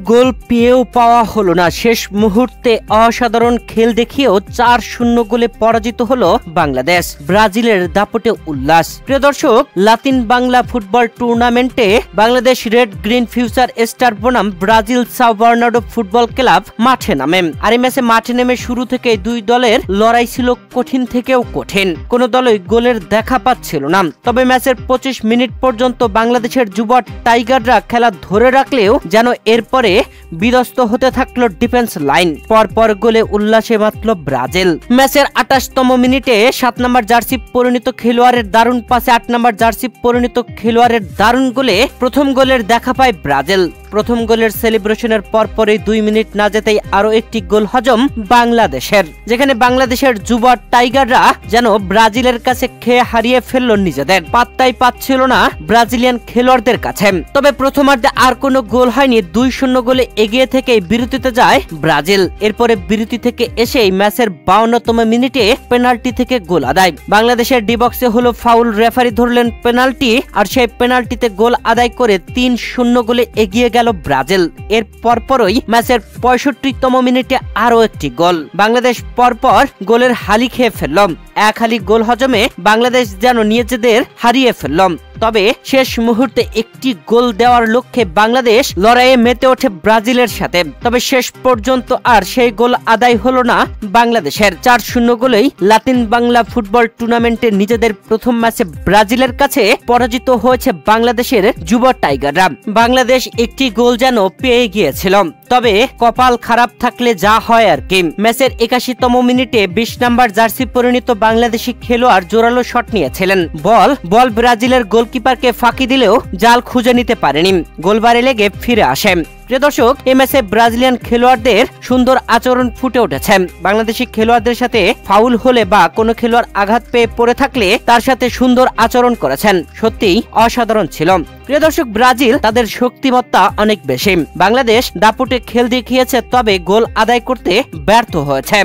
গোল পেয়েও পাওয়া হলো না। শেষ মুহূর্তে অসাধারণ খেল দেখিয়েও 4-0 গোলে পরাজিত হলো বাংলাদেশ। ব্রাজিলের দাপটে উল্লাস। প্রিয় দর্শক, লাতিন বাংলা ফুটবল টুর্নামেন্টে Bangladesh red green future star বনাম Brazil Sao Bernardo football club মাঠে নামে। আর এই ম্যাচে মাঠে নেমে শুরু থেকে দুই দলের লড়াই ছিল কঠিন থেকেও কঠিন। কোন দলই গোলের দেখা পাচ্ছিল না। তবে ম্যাচের 25 মিনিট পর্যন্ত বাংলাদেশের যুব টাইগাররা খেলা ধরে রাখলেও যেন এরপরে বিধ্বস্ত হতে থাকলো ডিফেন্স লাইন। পরপর গোলে উল্লাসে মাতল ব্রাজিল। ম্যাচের 28তম মিনিটে 7 নম্বর জার্সি পরিণত খেলোয়াড়ের দারুণ পাসে 8 নম্বর জার্সি পরিণত খেলোয়াড়ের দারুণ গোলে প্রথম গোলের দেখা পায় ব্রাজিল। প্রথম গোলের সেলিব্রেশনের পরপরই 2 মিনিট না যেতেই আরো একটি গোল হজম বাংলাদেশের, যেখানে বাংলাদেশের যুব টাইগাররা যেন ব্রাজিলের কাছে খেয়ে হারিয়ে ফেলল নিজেদের। পাত্তাই পাচ্ছিল না ব্রাজিলিয়ান খেলোয়াড়দের কাছে। তবে প্রথমার্ধে আর কোনো গোল হয়নি। 2-0 গোলে এগিয়ে থেকে বিরতিতে যায় ব্রাজিল। এরপরে বিরতি থেকে এসেই ম্যাচের 52তম মিনিটে পেনাল্টি থেকে গোল আদায়। বাংলাদেশের ডি বক্সে হলো ফাউল, রেফারি ধরলেন পেনাল্টি, আর সেই পেনাল্টিতে গোল আদায় করে 3-0 গোলে এগিয়ে গেল ব্রাজিল। এর পরপরই ম্যাচের 65তম মিনিটে আরো একটি গোল। বাংলাদেশ পরপর গোলের হালি খেয়ে ফেলল। এক হালি গোল হজমে বাংলাদেশ যেন নিজেদের হারিয়ে ফেলল। তবে শেষ মুহূর্তে একটি গোল দেওয়ার লক্ষ্যে বাংলাদেশ লড়াইয়ে মেতে ওঠে ব্রাজিলের সাথে। তবে শেষ পর্যন্ত আর সেই গোল আদায় হলো না বাংলাদেশের। 4-0 গোলেই লাতিন বাংলা ফুটবল টুর্নামেন্টে নিজেদের প্রথম ম্যাচে ব্রাজিলের কাছে পরাজিত হয়েছে বাংলাদেশের যুব টাইগাররা। বাংলাদেশ একটি গোল যেন পেয়ে গিয়েছিল, তবে কপাল খারাপ থাকলে যা হয় আর কি। ম্যাচের 81তম মিনিটে 20 নম্বর জার্সি পরিণত বাংলাদেশি খেলোয়াড় জোরালো শট নিয়েছিলেন। বল ব্রাজিলের গোলকিপারকে ফাঁকি দিলেও জাল খুঁজে নিতে পারেনি। গোলবারে লেগে ফিরে আসে। প্রিয় দর্শক, এই ম্যাচে ব্রাজিলিয়ান খেলোয়াড়দের সুন্দর আচরণ ফুটে উঠেছে। বাংলাদেশি খেলোয়াড়দের সাথে ফাউল হলে বা কোনো খেলোয়াড় আঘাত পেয়ে পড়ে থাকলে তার সাথে সুন্দর আচরণ করেছেন। সত্যিই অসাধারণ ছিল। প্রিয় দর্শক, ব্রাজিল তাদের শক্তিমত্তা অনেক বেশি। বাংলাদেশ দাপুটে খেল দেখিয়েছে, তবে গোল আদায় করতে ব্যর্থ হয়েছে।